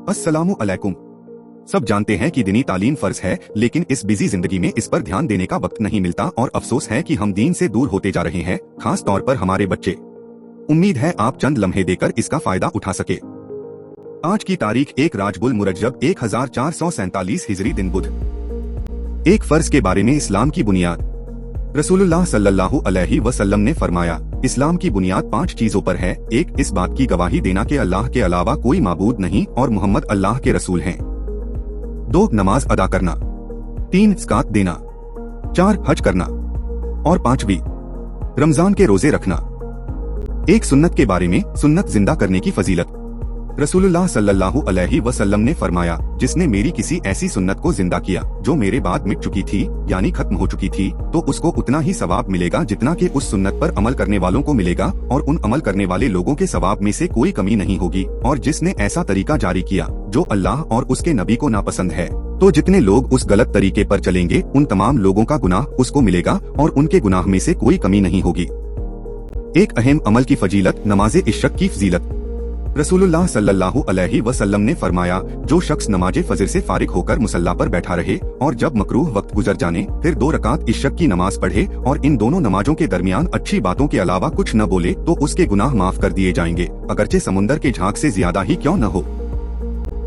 अस्सलामु अलैकुम। सब जानते हैं कि दीनी तालीम फर्ज है, लेकिन इस बिजी जिंदगी में इस पर ध्यान देने का वक्त नहीं मिलता और अफसोस है कि हम दीन से दूर होते जा रहे हैं, खास तौर पर हमारे बच्चे। उम्मीद है आप चंद लम्हे देकर इसका फायदा उठा सके। आज की तारीख 1 राजबुल मुरज्जब 1447 हिजरी दिन बुध। एक फर्ज के बारे में इस्लाम की बुनियाद। रसूलुल्लाह सल्लल्लाहु अलैहि वसल्लम ने फरमाया, इस्लाम की बुनियाद 5 चीजों पर है। 1 इस बात की गवाही देना कि अल्लाह के अलावा कोई माबूद नहीं और मोहम्मद अल्लाह के रसूल हैं। 2 नमाज अदा करना। 3 ज़कात देना। 4 हज करना। और 5वीं रमजान के रोजे रखना। एक सुन्नत के बारे में, सुन्नत जिंदा करने की फजीलत। रसूलुल्लाह सल्लल्लाहु अलैहि वसल्लम ने फरमाया, जिसने मेरी किसी ऐसी सुन्नत को जिंदा किया जो मेरे बाद मिट चुकी थी यानी खत्म हो चुकी थी, तो उसको उतना ही सवाब मिलेगा जितना कि उस सुन्नत पर अमल करने वालों को मिलेगा, और उन अमल करने वाले लोगों के सवाब में से कोई कमी नहीं होगी। और जिसने ऐसा तरीका जारी किया जो अल्लाह और उसके नबी को नापसंद है, तो जितने लोग उस गलत तरीके पर चलेंगे उन तमाम लोगों का गुनाह उसको मिलेगा और उनके गुनाह में से कोई कमी नहीं होगी। एक अहम अमल की फजीलत, नमाज़े इश्क की फजीलत। रसूलुल्लाह सल्लल्लाहु अलैहि वसल्लम ने फरमाया, जो शख्स नमाज़े फजर से फारिग होकर मुसल्ला पर बैठा रहे और जब मकरूह वक्त गुजर जाने फिर 2 रकात इश्क की नमाज पढ़े और इन दोनों नमाजों के दरमियान अच्छी बातों के अलावा कुछ न बोले, तो उसके गुनाह माफ कर दिए जाएंगे, अगरचे समुंदर के झाग से ज्यादा ही क्यों न हो।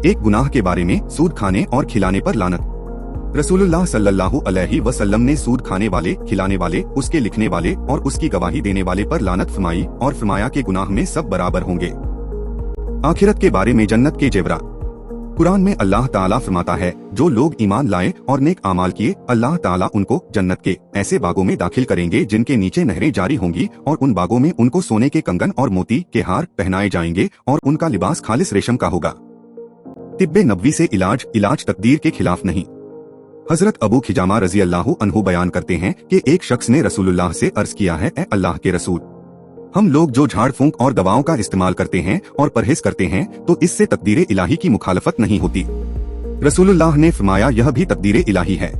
एक गुनाह के बारे में, सूद खाने और खिलाने पर लानत। रसूलुल्लाह सल्लल्लाहु अलैहि वसल्लम ने सूद खाने वाले, खिलाने वाले, उसके लिखने वाले और उसकी गवाही देने वाले पर लानत फरमाई और फरमाया कि गुनाह में सब बराबर होंगे। आखिरत के बारे में, जन्नत के जेवरा। कुरान में अल्लाह ताला फरमाता है, जो लोग ईमान लाए और नेक आमाल किए, अल्लाह ताला उनको जन्नत के ऐसे बागों में दाखिल करेंगे जिनके नीचे नहरें जारी होंगी, और उन बागों में उनको सोने के कंगन और मोती के हार पहनाए जाएंगे और उनका लिबास खालिस रेशम का होगा। तिब्बे नबवी से इलाज तकदीर के खिलाफ नहीं। हजरत अबू खिजामा रजी अल्लाह अन्हु बयान करते हैं कि एक शख्स ने रसूलुल्लाह से अर्ज किया है, ए अल्लाह के रसूल, हम लोग जो झाड़ फूंक और दवाओं का इस्तेमाल करते हैं और परहेज करते हैं, तो इससे तकदीर इलाही की मुखालफत नहीं होती। रसूलुल्लाह ने फरमाया, यह भी तकदीर इलाही है।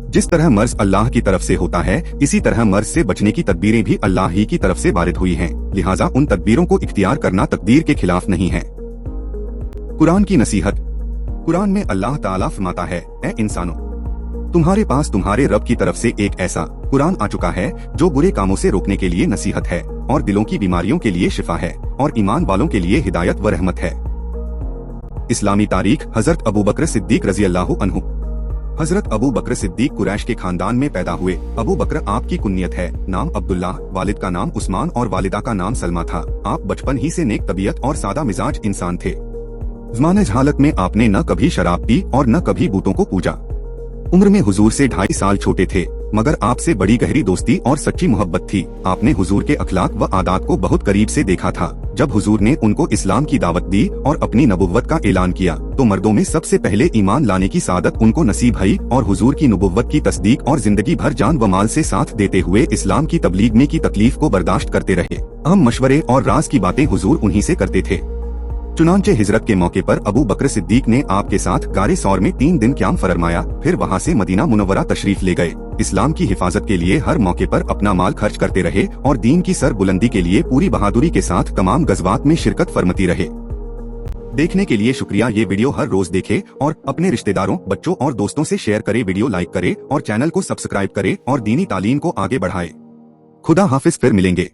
जिस तरह मर्ज अल्लाह की तरफ से होता है, इसी तरह मर्ज से बचने की तदबीरें भी अल्लाह ही की तरफ से वारिद हुई हैं, लिहाजा उन तदबीरों को इख्तियार करना तकदीर के खिलाफ नहीं है। कुरान की नसीहत। कुरान में अल्लाह ताला फरमाता है, ए इंसानों, तुम्हारे पास तुम्हारे रब की तरफ से एक ऐसा कुरान आ चुका है जो बुरे कामों से रोकने के लिए नसीहत है और दिलों की बीमारियों के लिए शिफा है और ईमान वालों के लिए हिदायत व रहमत है। इस्लामी तारीख। हजरत अबू बकर सिद्दीक रजी अल्लाह अन्हु। हजरत अबू बकर सिद्दीक कुरैश के खानदान में पैदा हुए। अबू बकर आपकी कुन्नियत है। नाम अब्दुल्लाह, वालिद का नाम उस्मान और वालिदा का नाम सलमा था। आप बचपन ही से नेक तबीयत और सादा मिजाज इंसान थे। ज़माने हालत में आपने न कभी शराब पी और न कभी बूतों को पूजा। उम्र में हुजूर से 2.5 साल छोटे थे, मगर आपसे बड़ी गहरी दोस्ती और सच्ची मोहब्बत थी। आपने हुजूर के अखलाक व आदात को बहुत करीब से देखा था। जब हुजूर ने उनको इस्लाम की दावत दी और अपनी नबुव्वत का ऐलान किया, तो मर्दों में सबसे पहले ईमान लाने की सादत उनको नसीब हुई और हुजूर की नबुव्वत की तस्दीक और जिंदगी भर जान व माल से साथ देते हुए इस्लाम की तबलीग में की तकलीफ को बर्दाश्त करते रहे। अहम मशवरे और राज की बातें हुजूर उन्हीं से करते थे। चुनांचे हिजरत के मौके पर अबू बकर सिद्दीक ने आपके साथ गारे सौर में 3 दिन क़याम फरमाया, फिर वहां से मदीना मुनव्वरा तशरीफ ले गए। इस्लाम की हिफाजत के लिए हर मौके पर अपना माल खर्च करते रहे और दीन की सर बुलंदी के लिए पूरी बहादुरी के साथ तमाम गज़वात में शिरकत फरमती रहे। देखने के लिए शुक्रिया। ये वीडियो हर रोज देखे और अपने रिश्तेदारों, बच्चों और दोस्तों से शेयर करे। वीडियो लाइक करे और चैनल को सब्सक्राइब करे और दीनी तालीम को आगे बढ़ाए। खुदा हाफिज। फिर मिलेंगे।